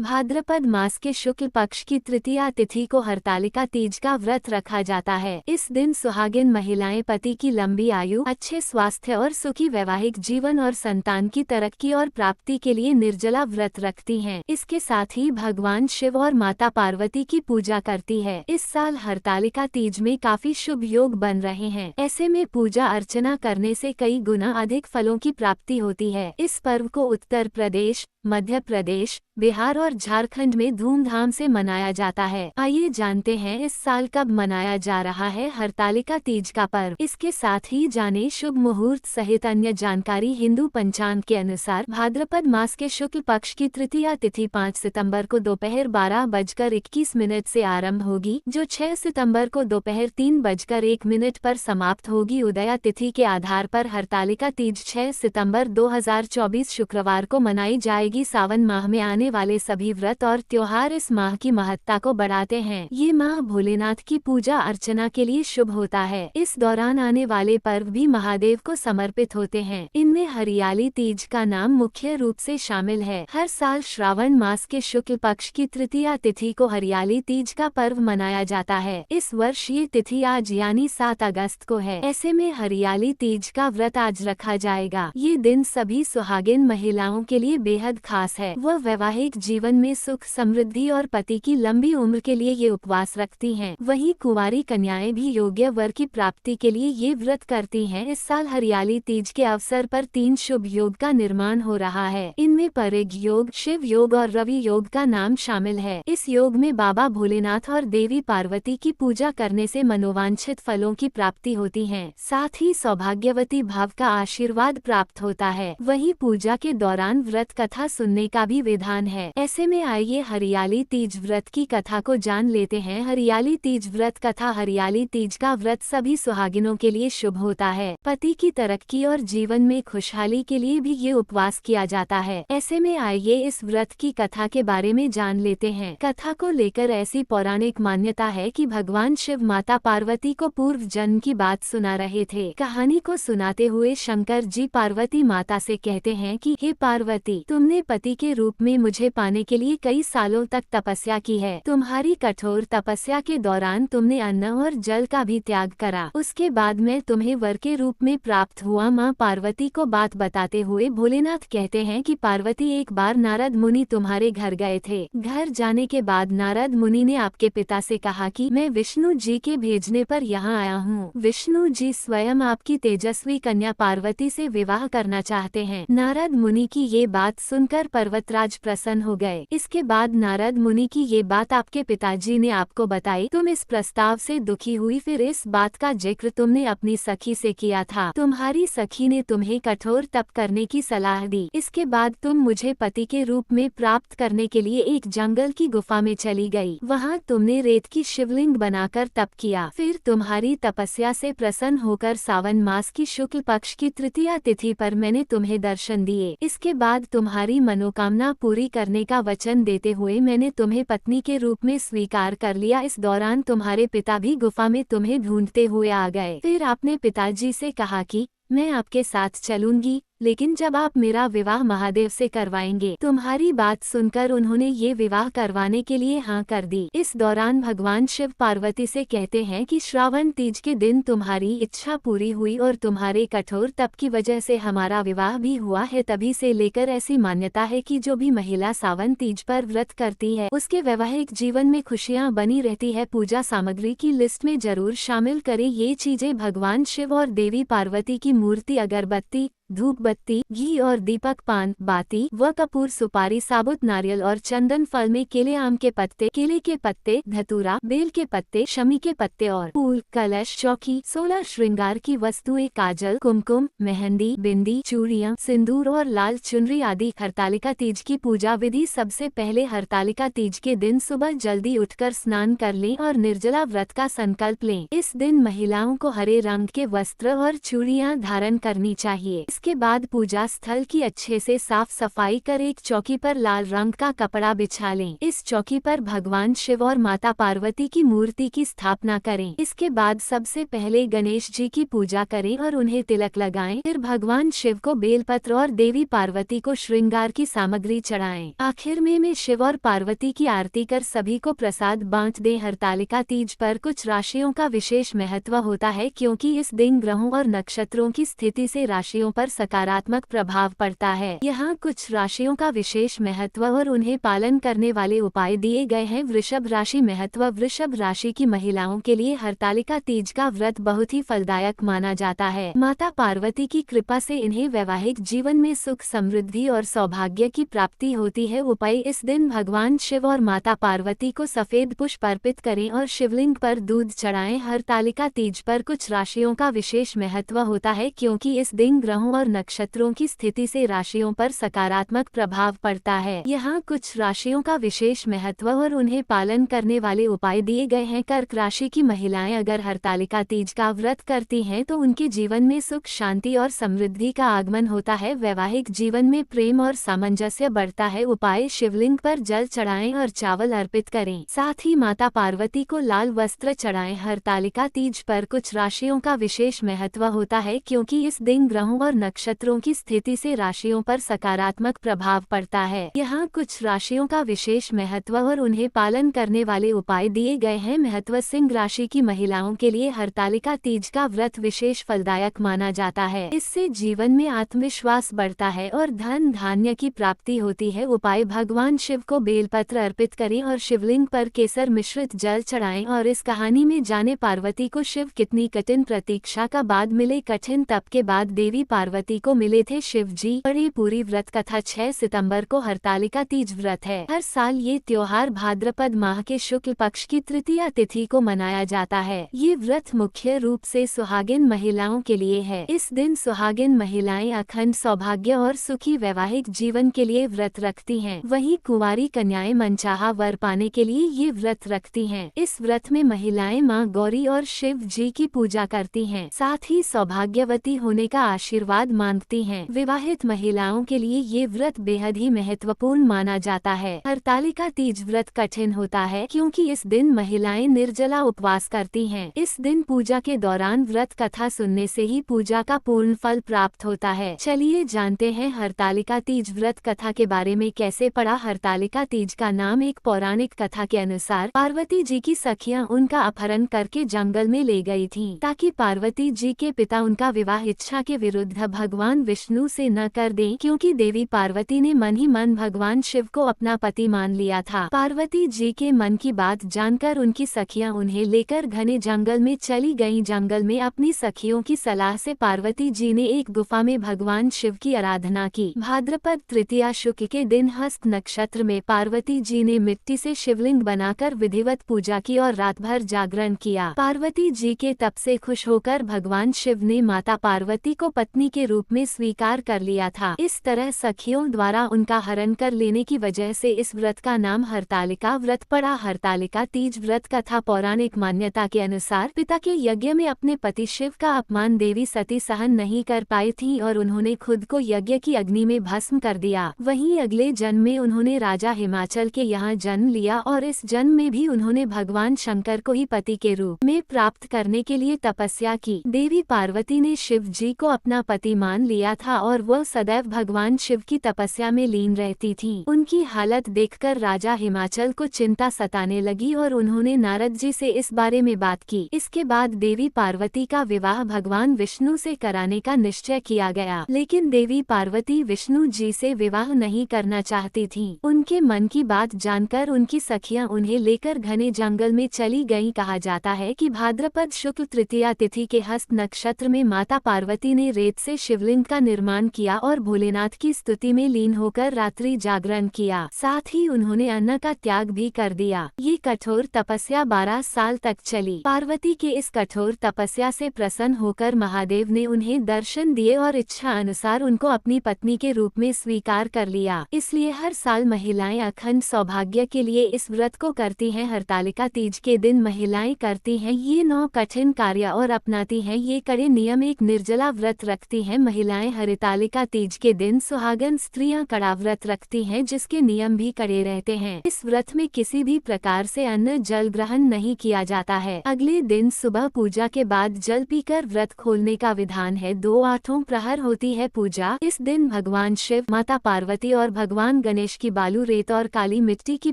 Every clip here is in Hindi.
भाद्रपद मास के शुक्ल पक्ष की तृतीया तिथि को हरतालिका तीज का व्रत रखा जाता है। इस दिन सुहागिन महिलाएं पति की लंबी आयु, अच्छे स्वास्थ्य और सुखी वैवाहिक जीवन और संतान की तरक्की और प्राप्ति के लिए निर्जला व्रत रखती हैं। इसके साथ ही भगवान शिव और माता पार्वती की पूजा करती है। इस साल हरतालिका तीज में काफी शुभ योग बन रहे हैं। ऐसे में पूजा अर्चना करने से कई गुना अधिक फलों की प्राप्ति होती है। इस पर्व को उत्तर प्रदेश, मध्य प्रदेश, बिहार और झारखंड में धूमधाम से मनाया जाता है। आइए जानते हैं इस साल कब मनाया जा रहा है हरतालिका तीज का पर्व। इसके साथ ही जाने शुभ मुहूर्त सहित अन्य जानकारी। हिंदू पंचांग के अनुसार भाद्रपद मास के शुक्ल पक्ष की तृतीया तिथि 5 सितंबर को दोपहर 12:21 से आरंभ होगी, जो 6 सितंबर को दोपहर 3:01 पर समाप्त होगी। उदया तिथि के आधार पर हरतालिका तीज 6 सितंबर 2024 शुक्रवार को मनाई जाएगी। सावन माह में आने वाले सभी व्रत और त्योहार इस माह की महत्ता को बढ़ाते हैं। ये माह भोलेनाथ की पूजा अर्चना के लिए शुभ होता है। इस दौरान आने वाले पर्व भी महादेव को समर्पित होते हैं। इनमें हरियाली तीज का नाम मुख्य रूप से शामिल है। हर साल श्रावण मास के शुक्ल पक्ष की तृतीया तिथि को हरियाली तीज का पर्व मनाया जाता है। इस वर्ष ये तिथि आज यानी 7 अगस्त को है। ऐसे में हरियाली तीज का व्रत आज रखा जाएगा। ये दिन सभी सुहागिन महिलाओं के लिए बेहद खास है। वह वैवाहिक जीवन में सुख, समृद्धि और पति की लंबी उम्र के लिए ये उपवास रखती हैं। वहीं कुंवारी कन्याएं भी योग्य वर की प्राप्ति के लिए ये व्रत करती हैं। इस साल हरियाली तीज के अवसर पर 3 शुभ योग का निर्माण हो रहा है। इनमें परिग योग, शिव योग और रवि योग का नाम शामिल है। इस योग में बाबा भोलेनाथ और देवी पार्वती की पूजा करने से मनोवांछित फलों की प्राप्ति होती है। साथ ही सौभाग्यवती भाव का आशीर्वाद प्राप्त होता है। वहीं पूजा के दौरान व्रत कथा सुनने का भी विधान है। ऐसे में आइए हरियाली तीज व्रत की कथा को जान लेते हैं। हरियाली तीज व्रत कथा। हरियाली तीज का व्रत सभी सुहागिनों के लिए शुभ होता है। पति की तरक्की और जीवन में खुशहाली के लिए भी ये उपवास किया जाता है। ऐसे में आइए इस व्रत की कथा के बारे में जान लेते हैं। कथा को लेकर ऐसी पौराणिक मान्यता है कि भगवान शिव माता पार्वती को पूर्व जन्म की बात सुना रहे थे। कहानी को सुनाते हुए शंकर जी पार्वती माता से कहते हैं कि हे पार्वती, तुमने पति के रूप में मुझे पाने के लिए कई सालों तक तपस्या की है। तुम्हारी कठोर तपस्या के दौरान तुमने अन्न और जल का भी त्याग करा। उसके बाद मैं तुम्हें वर के रूप में प्राप्त हुआ। माँ पार्वती को बात बताते हुए भोलेनाथ कहते हैं कि पार्वती, एक बार नारद मुनि तुम्हारे घर गए थे। घर जाने के बाद नारद मुनि ने आपके पिता से कहा कि मैं विष्णु जी के भेजने पर यहाँ आया हूँ। विष्णु जी स्वयं आपकी तेजस्वी कन्या पार्वती से विवाह करना चाहते हैं। नारद मुनि की ये बात सुनकर पर्वतराज प्रसन्न हो गए। इसके बाद नारद मुनि की ये बात आपके पिताजी ने आपको बताई। तुम इस प्रस्ताव से दुखी हुई। फिर इस बात का जिक्र तुमने अपनी सखी से किया था। तुम्हारी सखी ने तुम्हें कठोर तप करने की सलाह दी। इसके बाद तुम मुझे पति के रूप में प्राप्त करने के लिए एक जंगल की गुफा में चली गई। वहाँ तुमने रेत की शिवलिंग बनाकर तप किया। फिर तुम्हारी तपस्या से प्रसन्न होकर सावन मास की शुक्ल पक्ष की तृतीया तिथि पर मैंने तुम्हें दर्शन दिए। इसके बाद तुम्हारी मनोकामना पूरी करने का वचन देते हुए मैंने तुम्हें पत्नी के रूप में स्वीकार कर लिया। इस दौरान तुम्हारे पिता भी गुफा में तुम्हें ढूंढते हुए आ गए। फिर आपने पिताजी से कहा कि मैं आपके साथ चलूंगी, लेकिन जब आप मेरा विवाह महादेव से करवाएंगे। तुम्हारी बात सुनकर उन्होंने ये विवाह करवाने के लिए हाँ कर दी। इस दौरान भगवान शिव पार्वती से कहते हैं कि श्रावण तीज के दिन तुम्हारी इच्छा पूरी हुई और तुम्हारे कठोर तप की वजह से हमारा विवाह भी हुआ है। तभी से लेकर ऐसी मान्यता है कि जो भी महिला सावन तीज पर व्रत करती है, उसके वैवाहिक जीवन में खुशियाँ बनी रहती है। पूजा सामग्री की लिस्ट में जरूर शामिल करें ये चीजें। भगवान शिव और देवी पार्वती की मूर्ति, अगरबत्ती, धूप बत्ती, घी और दीपक, पान, बाती व कपूर, सुपारी, साबुत नारियल और चंदन। फल में केले, आम के पत्ते, केले के पत्ते, धतूरा, बेल के पत्ते, शमी के पत्ते और फूल, कलश, चौकी, 16 श्रृंगार की वस्तुएं, काजल, कुमकुम, मेहंदी, बिंदी, चूड़ियां, सिंदूर और लाल चुनरी आदि। हरतालिका तीज की पूजा विधि। सबसे पहले हरतालिका तीज के दिन सुबह जल्दी उठकर स्नान कर लें और निर्जला व्रत का संकल्प लें। इस दिन महिलाओं को हरे रंग के वस्त्र और चूड़ियां धारण करनी चाहिए। इसके बाद पूजा स्थल की अच्छे से साफ सफाई कर एक चौकी पर लाल रंग का कपड़ा बिछा लें। इस चौकी पर भगवान शिव और माता पार्वती की मूर्ति की स्थापना करें। इसके बाद सबसे पहले गणेश जी की पूजा करें और उन्हें तिलक लगाएं। फिर भगवान शिव को बेलपत्र और देवी पार्वती को श्रृंगार की सामग्री चढ़ाएं। आखिर में शिव और पार्वती की आरती कर सभी को प्रसाद बांट दें। हरतालिका तीज पर कुछ राशियों का विशेष महत्व होता है, क्योंकि इस दिन ग्रहों और नक्षत्रों की स्थिति से राशियों पर सकारात्मक प्रभाव पड़ता है। यहाँ कुछ राशियों का विशेष महत्व और उन्हें पालन करने वाले उपाय दिए गए हैं। वृषभ राशि महत्व। वृषभ राशि की महिलाओं के लिए हरतालिका तीज का व्रत बहुत ही फलदायक माना जाता है। माता पार्वती की कृपा से इन्हें वैवाहिक जीवन में सुख, समृद्धि और सौभाग्य की प्राप्ति होती है। उपाय: इस दिन भगवान शिव और माता पार्वती को सफेद पुष्प अर्पित करें और शिवलिंग पर दूध चढ़ाएं। हरतालिका तीज पर कुछ राशियों का विशेष महत्व होता है, क्योंकि इस दिन ग्रहों और नक्षत्रों की स्थिति से राशियों पर सकारात्मक प्रभाव पड़ता है। यहाँ कुछ राशियों का विशेष महत्व और उन्हें पालन करने वाले उपाय दिए गए हैं। कर्क राशि की महिलाएं अगर हरतालिका तीज का व्रत करती हैं तो उनके जीवन में सुख, शांति और समृद्धि का आगमन होता है। वैवाहिक जीवन में प्रेम और सामंजस्य बढ़ता है। उपाय: शिवलिंग पर जल चढ़ाएं और चावल अर्पित करें। साथ ही माता पार्वती को लाल वस्त्र चढ़ाएं। हरतालिका तीज पर कुछ राशियों का विशेष महत्व होता है, क्योंकि इस दिन ग्रहों और नक्षत्रों की स्थिति से राशियों पर सकारात्मक प्रभाव पड़ता है। यहाँ कुछ राशियों का विशेष महत्व और उन्हें पालन करने वाले उपाय दिए गए हैं। महत्व: सिंह राशि की महिलाओं के लिए हरतालिका तीज का व्रत विशेष फलदायक माना जाता है। इससे जीवन में आत्मविश्वास बढ़ता है और धन धान्य की प्राप्ति होती है। उपाय: भगवान शिव को बेलपत्र अर्पित करें और शिवलिंग पर केसर मिश्रित जल चढ़ाएं। और इस कहानी में जाने पार्वती को शिव कितनी कठिन प्रतीक्षा का बाद मिले। कठिन तप के बाद देवी पार्वती को मिले थे शिव जी। और ये पूरी व्रत कथा 6 सितंबर को हरतालिका तीज व्रत है। हर साल ये त्योहार भाद्रपद माह के शुक्ल पक्ष की तृतीया तिथि को मनाया जाता है। ये व्रत मुख्य रूप से सुहागिन महिलाओं के लिए है। इस दिन सुहागिन महिलाएं अखंड सौभाग्य और सुखी वैवाहिक जीवन के लिए व्रत रखती हैं। वहीं कुंवारी कन्याएं मनचाहा वर पाने के लिए ये व्रत रखती हैं। इस व्रत में महिलाएं मां गौरी और शिव जी की पूजा करती हैं। साथ ही सौभाग्यवती होने का आशीर्वाद मांगती हैं। विवाहित महिलाओं के लिए ये व्रत बेहद ही महत्वपूर्ण माना जाता है। हरतालिका तीज व्रत कठिन होता है, क्योंकि इस दिन महिलाएं निर्जला उपवास करती हैं। इस दिन पूजा के दौरान व्रत कथा सुनने से ही पूजा का पूर्ण फल प्राप्त होता है। चलिए जानते हैं हरतालिका तीज व्रत कथा के बारे में कैसे पड़ा। हरतालिका तीज का नाम एक पौराणिक कथा के अनुसार पार्वती जी की सखियां उनका अपहरण करके जंगल में ले गई थीं, ताकि पार्वती जी के पिता उनका विवाह इच्छा के विरुद्ध भगवान विष्णु से न कर दें, क्योंकि देवी पार्वती ने मन ही मन भगवान शिव को अपना पति मान लिया था। पार्वती जी के मन की बात जानकर उनकी सखियां उन्हें लेकर घने जंगल में चली गईं। जंगल में अपनी सखियों की सलाह से पार्वती जी ने एक गुफा में भगवान शिव की आराधना की। भाद्रपद तृतीया शुक्ल के दिन हस्त नक्षत्र में पार्वती जी ने मिट्टी से शिवलिंग बनाकर विधिवत पूजा की और रात भर जागरण किया। पार्वती जी के तप से खुश होकर भगवान शिव ने माता पार्वती को पत्नी के रूप में स्वीकार कर लिया था। इस तरह सखियों द्वारा उनका हरण कर लेने की वजह से इस व्रत का नाम हरतालिका व्रत पड़ा। हरतालिका तीज व्रत कथा पौराणिक मान्यता के अनुसार पिता के यज्ञ में अपने पति शिव का अपमान देवी सती सहन नहीं कर पाई थीं और उन्होंने खुद को यज्ञ की अग्नि में भस्म कर दिया। वहीं अगले जन्म में उन्होंने राजा हिमाचल के यहाँ जन्म लिया और इस जन्म में भी उन्होंने भगवान शंकर को ही पति के रूप में प्राप्त करने के लिए तपस्या की। देवी पार्वती ने शिव जी को अपना पति मान लिया था और वह सदैव भगवान शिव की तपस्या में लीन रहती थीं। उनकी हालत देखकर राजा हिमाचल को चिंता सताने लगी और उन्होंने नारद जी से इस बारे में बात की। इसके बाद देवी पार्वती का विवाह भगवान विष्णु से कराने का निश्चय किया गया, लेकिन देवी पार्वती विष्णु जी से विवाह नहीं करना चाहती थीं। उनके मन की बात जानकर उनकी सखियां उन्हें लेकर घने जंगल में चली गईं। कहा जाता है कि भाद्रपद शुक्ल तृतीया तिथि के हस्त नक्षत्र में माता पार्वती ने रेत से शिवलिंग का निर्माण किया और भोलेनाथ की स्तुति में लीन होकर रात्रि जागरण किया। साथ ही उन्होंने अन्न का त्याग भी कर दिया। ये कठोर तपस्या 12 साल तक चली। पार्वती के इस कठोर तपस्या से प्रसन्न होकर महादेव ने उन्हें दर्शन दिए और इच्छा अनुसार उनको अपनी पत्नी के रूप में स्वीकार कर लिया। इसलिए हर साल महिलाएं अखंड सौभाग्य के लिए इस व्रत को करती हैं। हरतालिका तीज के दिन महिलाएं करती हैं ये 9 कठिन कार्य और अपनाती हैं ये कड़े नियम। एक निर्जला व्रत रखती हैं। महिलाएं हरितालिका तीज के दिन सुहागन स्त्रियां कड़ा व्रत रखती हैं, जिसके नियम भी कड़े रहते हैं। इस व्रत में किसी भी प्रकार से अन्न जल ग्रहण नहीं किया जाता है। अगले दिन सुबह पूजा के बाद जल पीकर व्रत खोलने का विधान है। 2 प्रहर होती है पूजा। इस दिन भगवान शिव, माता पार्वती और भगवान गणेश की बालू, रेत और काली मिट्टी की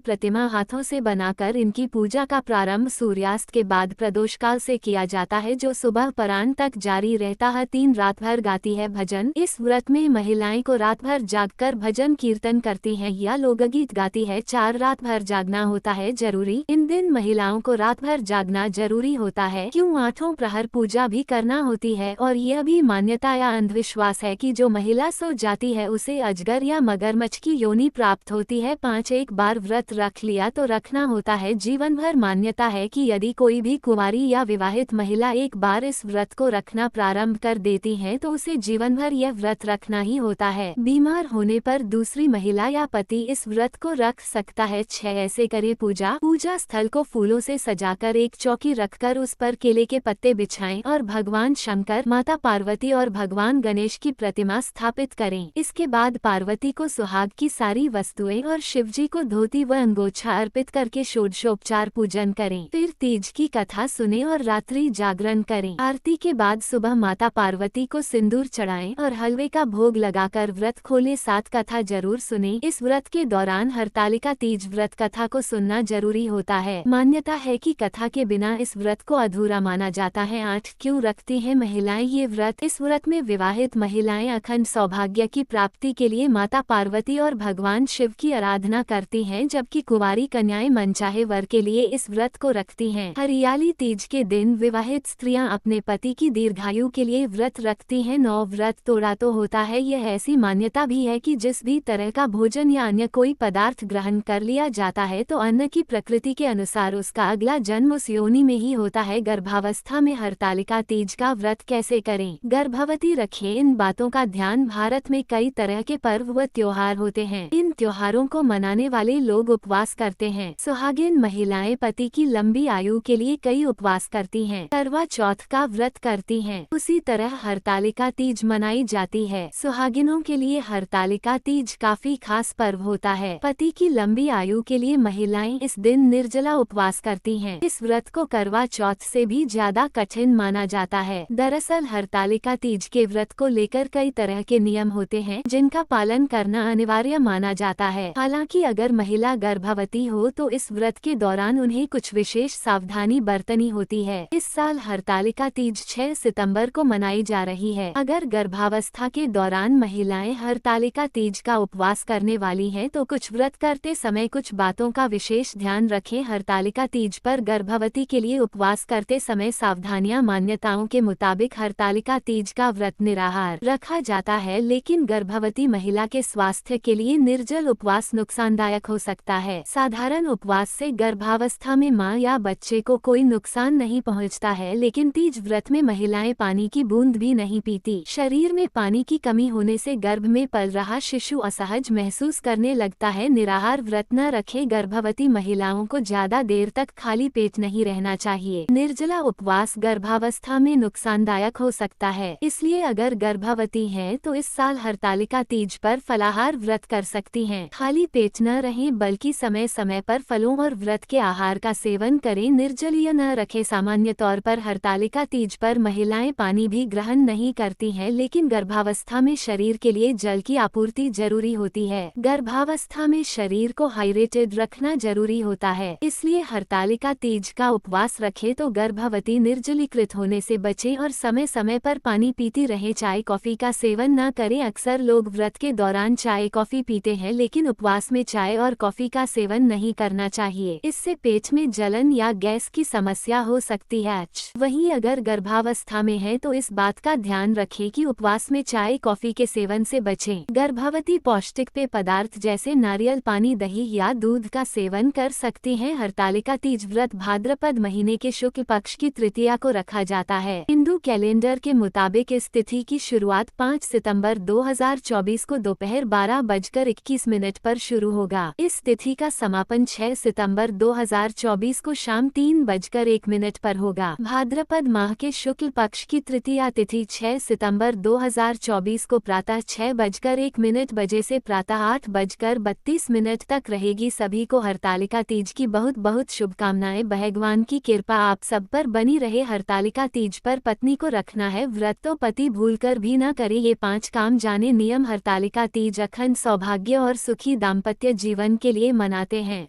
प्रतिमा हाथों से बनाकर इनकी पूजा का प्रारंभ सूर्यास्त के बाद प्रदोष काल से किया जाता है, जो सुबह पराह्न तक जारी रहता है। 3 रात भर गाती है भजन। इस व्रत में महिलाएं को रात भर जागकर भजन कीर्तन करती हैं या लोकगीत गाती है। 4 रात भर जागना होता है जरूरी। इन दिन महिलाओं को रात भर जागना जरूरी होता है, क्यों 8 प्रहर पूजा भी करना होती है। और यह भी मान्यता या अंधविश्वास है कि जो महिला सो जाती है उसे अजगर या मगरमच्छ की योनि प्राप्त होती है। 5 एक बार व्रत रख लिया तो रखना होता है जीवन भर। मान्यता है कि यदि कोई भी कुंवारी या विवाहित महिला एक बार इस व्रत को रखना प्रारंभ कर देती है तो उसे जीवन भर यह व्रत रखना ही होता है। बीमार होने पर दूसरी महिला या पति इस व्रत को रख सकता है। 6 ऐसे करे पूजा। पूजा स्थल को फूलों से सजाकर एक चौकी रखकर उस पर केले के पत्ते बिछाएं और भगवान शंकर, माता पार्वती और भगवान गणेश की प्रतिमा स्थापित करें। इसके बाद पार्वती को सुहाग की सारी वस्तुएं और शिवजी को धोती व अंगोछा अर्पित करके षोडशोपचार पूजन करें। फिर तीज की कथा सुने और रात्रि जागरण करें। आरती के बाद सुबह माता पार्वती को सिंदूर चढ़ाएं और हलवे का भोग लगाकर व्रत खोले। 7 कथा जरूर सुने। इस व्रत के दौरान हरतालिका तीज व्रत कथा को सुनना जरूरी होता है। मान्यता है कि कथा के बिना इस व्रत को अधूरा माना जाता है। 8 क्यों रखती हैं महिलाएं ये व्रत? इस व्रत में विवाहित महिलाएं अखंड सौभाग्य की प्राप्ति के लिए माता पार्वती और भगवान शिव की आराधना करती हैं, जबकि कुंवारी कन्याएं मनचाहे वर के लिए इस व्रत को रखती हैं। हरियाली तीज के दिन विवाहित स्त्रियां अपने पति की दीर्घायु के लिए व्रत रखती हैं। 9 व्रत तोड़ा तो होता है। यह ऐसी मान्यता भी है कि जिस भी तरह का भोजन या अन्य कोई पदार्थ ग्रहण कर लिया जाता है तो अन्न की प्रकृति के अनुसार उसका अगला जन्म उस योनि में ही होता है। गर्भावस्था में हरतालिका तीज का व्रत कैसे करें? गर्भवती रखें। इन बातों का ध्यान। भारत में कई तरह के पर्व व त्योहार होते हैं। इन त्योहारों को मनाने वाले लोग उपवास करते हैं। सुहागिन महिलाएं पति की लंबी आयु के लिए कई उपवास करती हैं। करवा चौथ का व्रत करती हैं। उसी तरह हरतालिका तीज मनाई जाती है। सुहागिनों के लिए हरतालिका तीज काफी खास पर्व होता है। पति की लंबी आयु के लिए महिलाएं इस दिन निर्जला उपवास करती हैं। इस व्रत को करवा चौथ से भी ज्यादा कठिन माना जाता है। दरअसल हरतालिका तीज के व्रत को लेकर कई तरह के नियम होते हैं, जिनका पालन करना अनिवार्य माना जाता है। हालांकि अगर महिला गर्भवती हो तो इस व्रत के दौरान उन्हें कुछ विशेष सावधानी बरतनी होती है। इस साल हरतालिका तीज 6 सितंबर को मनाई जा रही है। अगर गर्भावस्था के दौरान महिलाएं हरतालिका तीज का उपवास करने वाली हैं तो कुछ व्रत करते समय कुछ बातों का विशेष ध्यान रखें। हरतालिका तीज पर गर्भवती के लिए उपवास करते समय सावधानियां। मान्यताओं के मुताबिक हरतालिका तीज का व्रत निराहार रखा जाता है, लेकिन गर्भवती महिला के स्वास्थ्य के लिए निर्जल उपवास नुकसानदायक हो सकता है। साधारण उपवास से गर्भावस्था में मां या बच्चे को कोई नुकसान नहीं पहुंचता है, लेकिन तीज व्रत में महिलाएं पानी की बूंद भी नहीं पीती। शरीर में पानी की कमी होने से गर्भ में पल रहा शिशु असहज महसूस करने लगता है। निराहार व्रत न रखें। गर्भवती महिलाओं को ज्यादा देर तक खाली पेट नहीं रहना चाहिए। निर्जला उपवास गर्भावस्था में नुकसानदायक हो सकता है, इसलिए अगर गर्भवती हैं तो इस साल हरतालिका तीज पर फलाहार व्रत कर सकती हैं। खाली पेट न रहें, बल्कि समय समय पर फलों और व्रत के आहार का सेवन करें। निर्जलीय न रखें। सामान्य तौर पर हरतालिका तीज पर महिलाएं पानी भी ग्रहण नहीं करती हैं, लेकिन गर्भावस्था में शरीर के लिए जल की आपूर्ति जरूरी होती है। गर्भावस्था में शरीर को हाइड्रेटेड रखना जरूरी होता है, इसलिए हरतालिका तीज का उपवास रखें तो गर्भवती निर्जलीकृत होने से बचें और समय समय पर पानी पीती रहें। चाय कॉफी का सेवन न करें। अक्सर लोग व्रत के दौरान चाय कॉफी पीते हैं, लेकिन उपवास में चाय और कॉफी का सेवन नहीं करना चाहिए। इससे पेट में जलन या गैस की समस्या हो सकती है। वहीं अगर गर्भावस्था में है तो इस बात का ध्यान रखें कि उपवास में चाय कॉफी के सेवन से बचें। गर्भवती पौष्टिक पेय पदार्थ जैसे नारियल पानी, दही या दूध का सेवन कर सकती हैं। हरतालिका तीज व्रत भाद्रपद महीने के शुक्ल पक्ष की तृतीया को रखा जाता है। हिंदू कैलेंडर के मुताबिक इस तिथि की शुरुआत 5 सितंबर 2024 को दोपहर 12:21 पर शुरू होगा। इस तिथि का समापन 6 सितंबर 2024 को शाम 3:01 पर होगा। भाद्रपद माह के शुक्ल पक्ष की तृतीया तिथि 6 सितंबर सितंबर 2024 को प्रातः 6:01 बजे से प्रातः 8:32 तक रहेगी। सभी को हरतालिका तीज की बहुत बहुत शुभकामनाएं। भगवान की कृपा आप सब पर बनी रहे। हरतालिका तीज पर पत्नी को रखना है व्रत तो पति भूलकर भी न करे ये 5 काम जाने नियम। हरतालिका तीज अखंड सौभाग्य और सुखी दाम्पत्य जीवन के लिए मनाते हैं।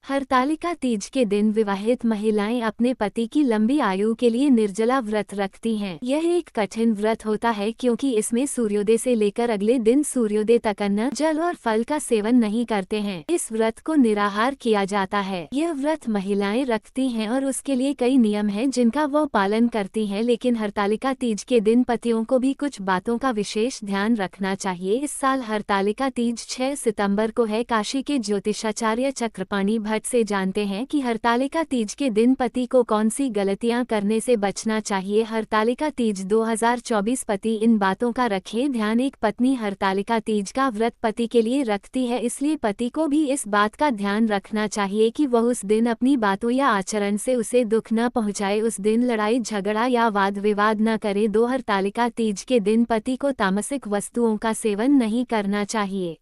हरतालिका तीज के दिन विवाहित महिलाएं अपने पति की लंबी आयु के लिए निर्जला व्रत रखती हैं। यह एक कठिन व्रत होता है क्योंकि इसमें सूर्योदय से लेकर अगले दिन सूर्योदय तक अन्न, जल और फल का सेवन नहीं करते हैं। इस व्रत को निराहार किया जाता है। यह व्रत महिलाएं रखती हैं और उसके लिए कई नियम हैं जिनका वो पालन करती हैं। लेकिन हरतालिका तीज के दिन पतियों को भी कुछ बातों का विशेष ध्यान रखना चाहिए। इस साल हरतालिका तीज 6 सितंबर को है। काशी के ज्योतिषाचार्य चक्रपाणी भट्ट से जानते हैं कि हरतालिका तीज के दिन पति को कौन सी गलतियां करने से बचना चाहिए। हरतालिका तीज 2024 पति इन बातों का रखें ध्यान। एक पत्नी हरतालिका तीज का व्रत पति के लिए रखती है, इसलिए पति को भी इस बात का ध्यान रखना चाहिए कि वह उस दिन अपनी बातों या आचरण से उसे दुख न पहुंचाए। उस दिन लड़ाई झगड़ा या वाद विवाद न करे। 2 हरतालिका तीज के दिन पति को तामसिक वस्तुओं का सेवन नहीं करना चाहिए।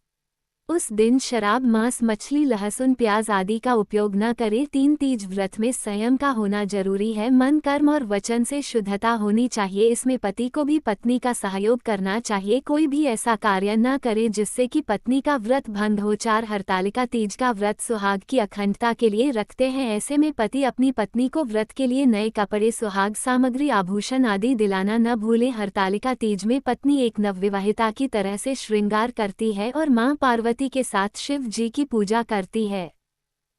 उस दिन शराब, मांस, मछली, लहसुन, प्याज आदि का उपयोग न करें। 3 तीज व्रत में संयम का होना जरूरी है। मन, कर्म और वचन से शुद्धता होनी चाहिए। इसमें पति को भी पत्नी का सहयोग करना चाहिए। कोई भी ऐसा कार्य न करे जिससे कि पत्नी का व्रत भंग हो। 4 हरतालिका तीज का व्रत सुहाग की अखंडता के लिए रखते हैं। ऐसे में पति अपनी पत्नी को व्रत के लिए नए कपड़े, सुहाग सामग्री, आभूषण आदि दिलाना न भूलें। हरतालिका तीज में पत्नी एक नवविवाहिता की तरह से श्रृंगार करती है और मां पार्वती के साथ शिव जी की पूजा करती है।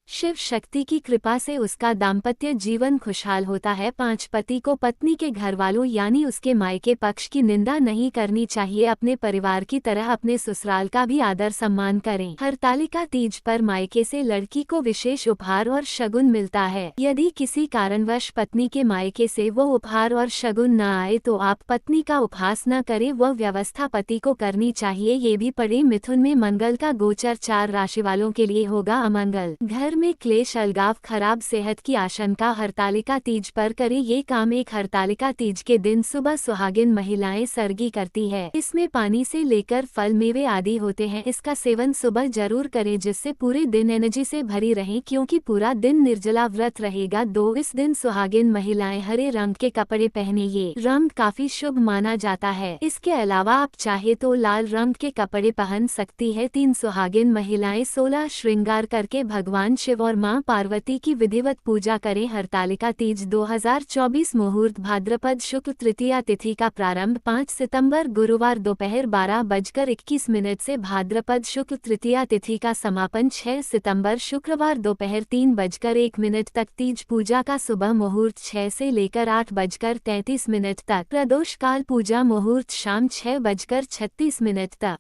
शिव शक्ति की कृपा से उसका दाम्पत्य जीवन खुशहाल होता है। 5 पति को पत्नी के घर वालों यानी उसके मायके पक्ष की निंदा नहीं करनी चाहिए। अपने परिवार की तरह अपने ससुराल का भी आदर सम्मान करें। हरतालिका तीज पर मायके से लड़की को विशेष उपहार और शगुन मिलता है। यदि किसी कारणवश पत्नी के मायके से वो उपहार और शगुन न आए तो आप पत्नी का उपहास न करें। वह व्यवस्था पति को करनी चाहिए। ये भी पढ़े मिथुन में मंगल का गोचर 4 राशि वालों के लिए होगा अमंगल। घर में क्लेश, अलगाव, खराब सेहत की आशंका हरतालिका तीज पर करें। ये काम एक हरतालिका तीज के दिन सुबह सुहागिन महिलाएं सरगी करती है। इसमें पानी से लेकर फल, मेवे आदि होते हैं। इसका सेवन सुबह जरूर करें जिससे पूरे दिन एनर्जी से भरी रहें क्योंकि पूरा दिन निर्जला व्रत रहेगा। 2 इस दिन सुहागिन महिलाएं हरे रंग के कपड़े पहने। ये रंग काफी शुभ माना जाता है। इसके अलावा आप चाहे तो लाल रंग के कपड़े पहन सकती है। 3 सुहागिन महिलाएं 16 श्रृंगार करके भगवान शिव और मां पार्वती की विधिवत पूजा करें। हरतालिका तीज 2024 मुहूर्त भाद्रपद शुक्ल तृतीया तिथि का प्रारंभ 5 सितंबर गुरुवार दोपहर 12:21 से भाद्रपद शुक्ल तृतीया तिथि का समापन 6 सितंबर शुक्रवार दोपहर 3:01 तक। तीज पूजा का सुबह मुहूर्त 6 से लेकर 8:33 तक। प्रदोष काल पूजा मुहूर्त शाम 6:36 तक।